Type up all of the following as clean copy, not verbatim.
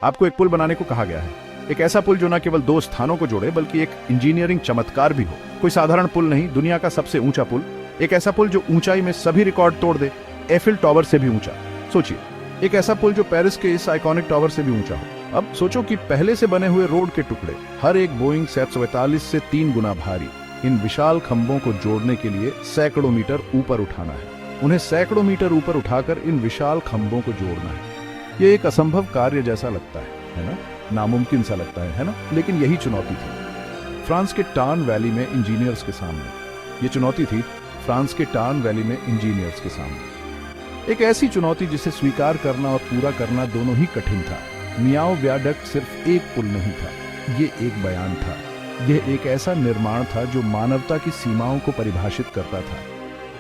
आपको एक पुल बनाने को कहा गया है। एक ऐसा पुल जो न केवल दो स्थानों को जोड़े बल्कि एक इंजीनियरिंग चमत्कार भी हो। कोई साधारण पुल नहीं, दुनिया का सबसे ऊंचा पुल। एक ऐसा पुल जो ऊंचाई में सभी रिकॉर्ड तोड़ दे, एफिल टावर से भी ऊंचा। सोचिए, एक ऐसा पुल जो पेरिस के इस आइकॉनिक टावर से भी ऊंचा हो। अब सोचो कि पहले से बने हुए रोड के टुकड़े, हर एक बोइंग 742 से 3 गुना भारी, इन विशाल खंभों को जोड़ने के लिए सैकड़ों मीटर ऊपर उठाना है। उन्हें सैकड़ों मीटर ऊपर उठाकर इन विशाल खंभों को जोड़ना है। ये एक असंभव कार्य जैसा लगता है ना? नामुमकिन सा लगता है ना? लेकिन यही चुनौती थी फ्रांस के टार्न वैली में इंजीनियर्स के सामने। ये चुनौती थी फ्रांस के टार्न वैली में इंजीनियर्स के सामने। एक ऐसी चुनौती जिसे स्वीकार करना और पूरा करना दोनों ही कठिन था। मियाओ वियाडक्ट सिर्फ एक पुल नहीं था, ये एक बयान था। यह एक ऐसा निर्माण था जो मानवता की सीमाओं को परिभाषित करता था,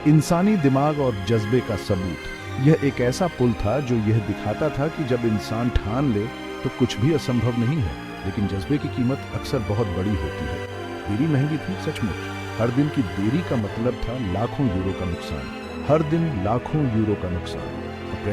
इंसानी दिमाग और जज्बे का सबूत। यह एक ऐसा पुल था जो यह दिखाता था कि जब इंसान ठान ले तो कुछ भी असंभव नहीं है। लेकिन जज्बे की कीमत अक्सर बहुत बड़ी होती है। देरी महंगी थी सचमुच। हर दिन की देरी का मतलब था लाखों यूरो का नुकसान। हर दिन लाखों यूरो का नुकसान। और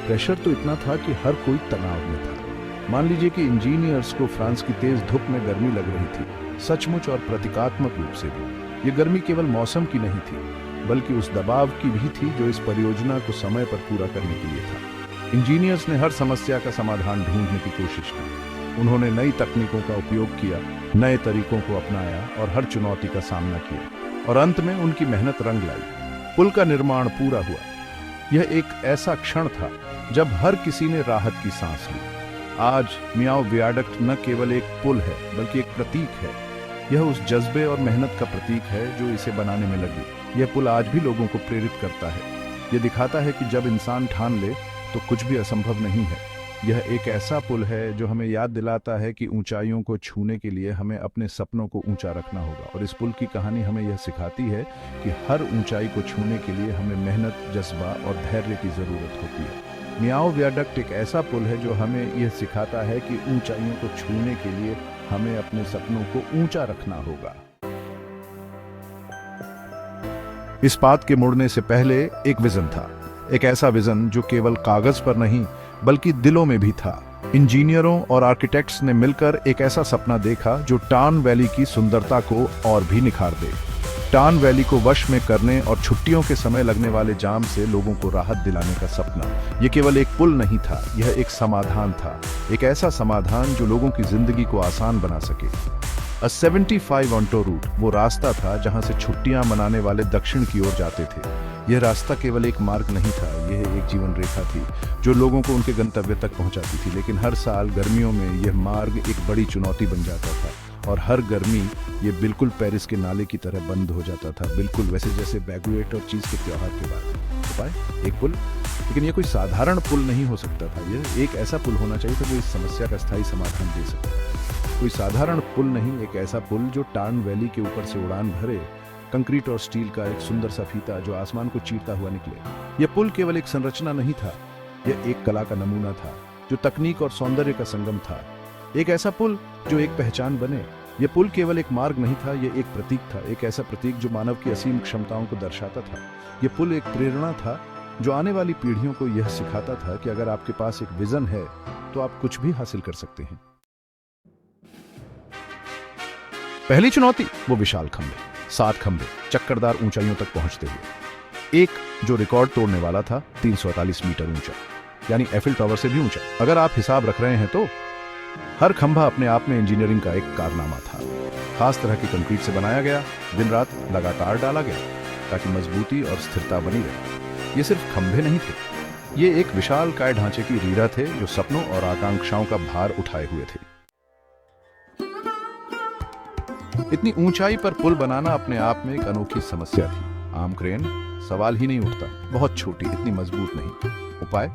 प्रेशर तो इतना था कि हर कोई तनाव में था। मान लीजिए कि इंजीनियर्स को फ्रांस की तेज धूप में गर्मी लग रही थी, सचमुच और प्रतीकात्मक रूप से भी। ये गर्मी केवल मौसम की नहीं थी, बल्कि उस दबाव की भी थी जो इस परियोजना को समय पर पूरा करने के लिए था। इंजीनियर्स ने हर समस्या का समाधान ढूंढने की कोशिश की। उन्होंने नई तकनीकों का उपयोग किया, नए तरीकों को अपनाया और हर चुनौती का सामना किया। और अंत में उनकी मेहनत रंग लाई। पुल का निर्माण पूरा हुआ। यह एक ऐसा क्षण था जब हर किसी ने राहत की सांस ली। आज मियाओ वियाडक्ट न केवल एक पुल है बल्कि एक प्रतीक है। यह उस जज्बे और मेहनत का प्रतीक है जो इसे बनाने में लगी। यह पुल आज भी लोगों को प्रेरित करता है। यह दिखाता है कि जब इंसान ठान ले तो कुछ भी असंभव नहीं है। यह एक ऐसा पुल है जो हमें याद दिलाता है कि ऊंचाइयों को छूने के लिए हमें अपने सपनों को ऊंचा रखना होगा। और इस पुल की कहानी हमें यह सिखाती है कि हर ऊंचाई को छूने के लिए हमें मेहनत, जज्बा और धैर्य की जरूरत होती है। मियाओ वियाडक्ट एक ऐसा पुल है जो हमें यह सिखाता है कि ऊंचाइयों को छूने के लिए हमें अपने सपनों को ऊंचा रखना होगा। इस बात के मुड़ने से पहले एक विजन था। एक ऐसा विजन जो केवल कागज पर नहीं बल्कि दिलों में भी था। इंजीनियरों और आर्किटेक्ट्स ने मिलकर एक ऐसा सपना देखा जो टार्न वैली की सुंदरता को और भी निखार दे। टार्न वैली को वश में करने और छुट्टियों के समय लगने वाले जाम से लोगों को राहत दिलाने का सपना। यह केवल एक पुल नहीं था, यह एक समाधान था। एक ऐसा समाधान जो लोगों की जिंदगी को आसान बना सके। A 75 ऑन्टो रूट वो रास्ता था जहां से छुट्टियां मनाने वाले दक्षिण की ओर जाते थे। यह रास्ता केवल एक मार्ग नहीं था, यह एक जीवन रेखा थी जो लोगों को उनके गंतव्य तक पहुंचाती थी। लेकिन हर साल गर्मियों में यह मार्ग एक बड़ी चुनौती बन जाता था और हर गर्मी ये बिल्कुल पेरिस के नाले की तरह बंद हो जाता था, बिल्कुल वैसे जैसे बैगुएट और चीज के त्योहार के बाद। उपाय एक पुल, लेकिन यह कोई साधारण पुल नहीं हो सकता था। यह एक ऐसा पुल होना चाहिए था जो इस समस्या का स्थायी समाधान दे सके। कोई साधारण पुल नहीं, एक ऐसा पुल जो टार्न वैली के ऊपर से उड़ान भरे, कंक्रीट और स्टील का एक सुंदर सा फीता जो आसमान को चीरता हुआ निकले। यह पुल केवल एक संरचना नहीं था, यह एक कला का नमूना था जो तकनीक और सौंदर्य का संगम था। एक ऐसा पुल जो एक पहचान बने। यह पुल केवल एक मार्ग नहीं था, यह एक प्रतीक था, एक ऐसा प्रतीक जो मानव की असीम क्षमताओं को दर्शाता था। यह पुल एक प्रेरणा था जो आने वाली पीढ़ियों को यह सिखाता था कि अगर आपके पास एक विजन है तो आप कुछ भी हासिल कर सकते हैं। पहली चुनौती वो विशाल खंभे, 7 खंभे चक्करदार ऊंचाइयों तक पहुंचते हुए। एक जो रिकॉर्ड तोड़ने वाला था 348 मीटर ऊंचा, यानी एफिल टावर से भी ऊंचा। अगर आप हिसाब रख रहे हैं तो हर खंभा अपने आप में इंजीनियरिंग का एक कारनामा था। खास तरह की कंक्रीट से बनाया गया, दिन रात लगातार डाला गया ताकि मजबूती और स्थिरता बनी रहे। ये सिर्फ खंभे नहीं थे, ये एक विशाल काय ढांचे की रीढ़ थे जो सपनों और आकांक्षाओं का भार उठाए हुए थे। इतनी ऊंचाई पर पुल बनाना अपने आप में एक अनोखी समस्या थी। आम क्रेन सवाल ही नहीं उठता, बहुत छोटी, इतनी मजबूत नहीं। उपाय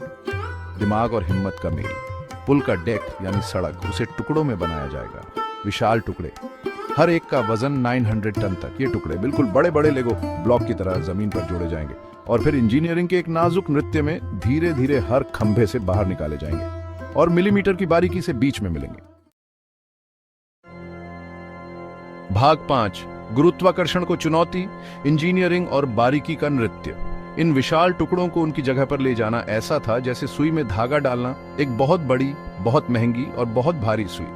दिमाग और हिम्मत का मेल। पुल का डेक यानी सड़क, उसे टुकड़ों में बनाया जाएगा, विशाल टुकड़े, हर एक का वजन 900 टन तक। ये टुकड़े बिल्कुल बड़े बड़े लेगो ब्लॉक की तरह जमीन पर जोड़े जाएंगे और फिर इंजीनियरिंग के एक नाजुक नृत्य में धीरे धीरे हर खंभे से बाहर निकाले जाएंगे और मिलीमीटर की बारीकी से बीच में मिलेंगे। भाग 5, गुरुत्वाकर्षण को चुनौती, इंजीनियरिंग और बारीकी का नृत्य। इन विशाल टुकड़ों को उनकी जगह पर ले जाना ऐसा था जैसे सुई में धागा डालना एक बहुत बड़ी बहुत महंगी और बहुत भारी सुई,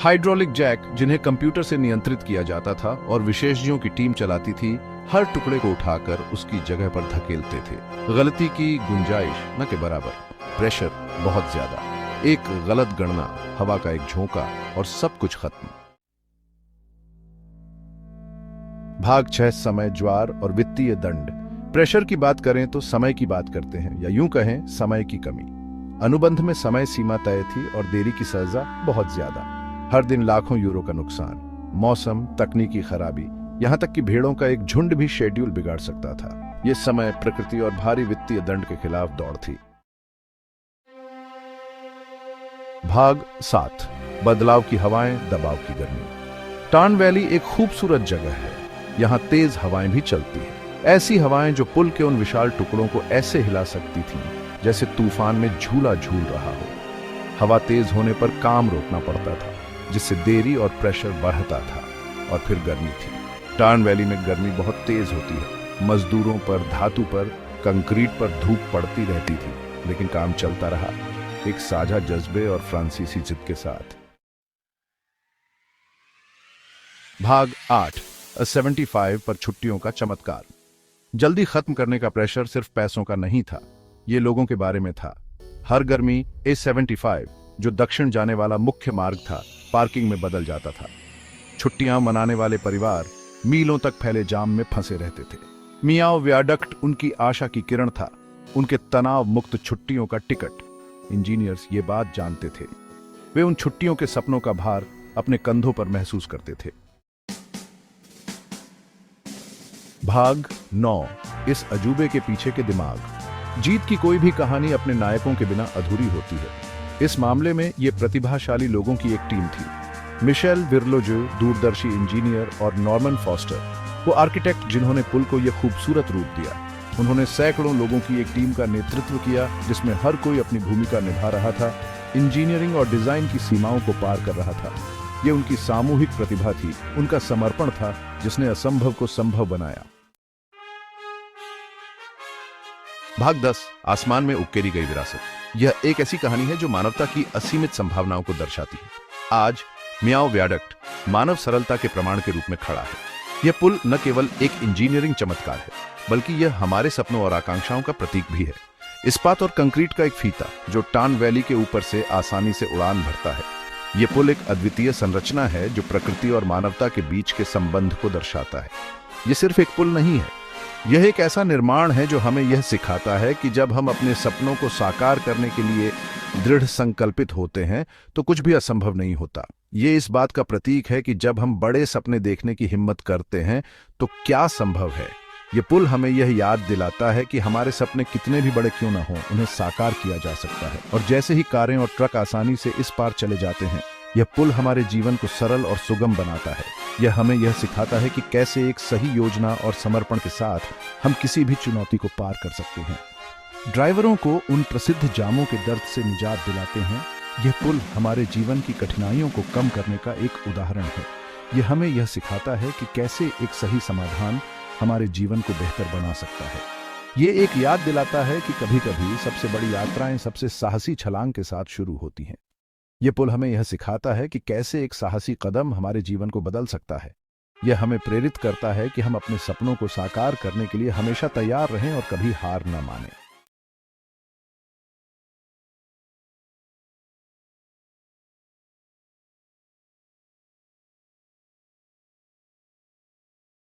हाइड्रोलिक जैक जिन्हें कंप्यूटर से नियंत्रित किया जाता था और विशेषज्ञों की टीम चलाती थी, हर टुकड़े को उठाकर उसकी जगह पर धकेलते थे। गलती की गुंजाइश न के बराबर, प्रेशर बहुत ज्यादा, एक गलत गणना, हवा का एक झोंका और सब कुछ खत्म। भाग 6, समय, ज्वार और वित्तीय दंड। प्रेशर की बात करें तो समय की बात करते हैं, या यूं कहें समय की कमी। अनुबंध में समय सीमा तय थी और देरी की सजा बहुत ज्यादा। हर दिन लाखों यूरो का नुकसान, मौसम, तकनीकी खराबी, यहां तक कि भेड़ों का एक झुंड भी शेड्यूल बिगाड़ सकता था। यह समय, प्रकृति और भारी वित्तीय दंड के खिलाफ दौड़ थी। भाग 7, बदलाव की हवाएं, दबाव की गर्मी। टार्न वैली एक खूबसूरत जगह है। यहां तेज हवाएं भी चलती हैं, ऐसी हवाएं जो पुल के उन विशाल टुकड़ों को ऐसे हिला सकती थीं जैसे तूफान में झूला झूल रहा हो। हवा तेज होने पर काम रोकना पड़ता था, जिससे देरी और प्रेशर बढ़ता था। और फिर गर्मी थी। टार्न वैली में गर्मी बहुत तेज होती है। मजदूरों पर, धातु पर, कंक्रीट पर धूप पड़ती रहती थी, लेकिन काम चलता रहा, एक साझा जज्बे और फ्रांसीसी जिद के साथ। भाग 8, 75 पर छुट्टियों का चमत्कार। जल्दी खत्म करने का प्रेशर सिर्फ पैसों का नहीं था, ये लोगों के बारे में था। हर गर्मी A75, जो दक्षिण जाने वाला मुख्य मार्ग था, पार्किंग में बदल जाता था। छुट्टियां मनाने वाले परिवार मीलों तक फैले जाम में फंसे रहते थे। मियाओ वियाडक्ट उनकी आशा की किरण था, उनके तनाव मुक्त छुट्टियों का टिकट। इंजीनियर्स ये बात जानते थे। वे उन छुट्टियों के सपनों का भार अपने कंधों पर महसूस करते थे। भाग 9, इस अजूबे के पीछे के दिमाग। जीत की कोई भी कहानी अपने नायकों के बिना अधूरी होती है। इस मामले में ये प्रतिभाशाली लोगों की एक टीम थी। मिशेल विर्लोजो, दूरदर्शी इंजीनियर, और नॉर्मन फॉस्टर, वो आर्किटेक्ट जिन्होंने पुल को यह खूबसूरत रूप दिया। उन्होंने सैकड़ों लोगों की एक टीम का नेतृत्व किया, जिसमें हर कोई अपनी भूमिका निभा रहा था, इंजीनियरिंग और डिजाइन की सीमाओं को पार कर रहा था। ये उनकी सामूहिक प्रतिभा थी, उनका समर्पण था, जिसने असंभव को संभव बनाया। भाग 10, आसमान में उकेरी गई विरासत। यह एक ऐसी कहानी है जो मानवता की असीमित संभावनाओं को दर्शाती है। आज मियाओ वियाडक्ट मानव सरलता के प्रमाण के रूप में खड़ा है। यह पुल न केवल एक इंजीनियरिंग चमत्कार है, बल्कि यह हमारे सपनों और आकांक्षाओं का प्रतीक भी है। इस्पात और कंक्रीट का एक फीता जो टार्न वैली के ऊपर से आसानी से उड़ान भरता है। यह पुल एक अद्वितीय संरचना है जो प्रकृति और मानवता के बीच के संबंध को दर्शाता है। यह सिर्फ एक पुल नहीं है, यह एक ऐसा निर्माण है जो हमें यह सिखाता है कि जब हम अपने सपनों को साकार करने के लिए दृढ़ संकल्पित होते हैं तो कुछ भी असंभव नहीं होता। ये इस बात का प्रतीक है कि जब हम बड़े सपने देखने की हिम्मत करते हैं तो क्या संभव है। ये पुल हमें यह याद दिलाता है कि हमारे सपने कितने भी बड़े क्यों न हों, उन्हें साकार किया जा सकता है। और जैसे ही कारें और ट्रक आसानी से इस पार चले जाते हैं, यह पुल हमारे जीवन को सरल और सुगम बनाता है। यह हमें यह सिखाता है कि कैसे एक सही योजना और समर्पण के साथ हम किसी भी चुनौती को पार कर सकते हैं। ड्राइवरों को उन प्रसिद्ध जामों के दर्द से निजात दिलाते हैं। यह पुल हमारे जीवन की कठिनाइयों को कम करने का एक उदाहरण है। यह हमें यह सिखाता है कि कैसे एक सही समाधान हमारे जीवन को बेहतर बना सकता है। यह एक याद दिलाता है कि कभी-कभी सबसे बड़ी यात्राएं सबसे साहसी छलांग के साथ शुरू होती हैं। यह पुल हमें यह सिखाता है कि कैसे एक साहसी कदम हमारे जीवन को बदल सकता है। यह हमें प्रेरित करता है कि हम अपने सपनों को साकार करने के लिए हमेशा तैयार रहें और कभी हार न मानें।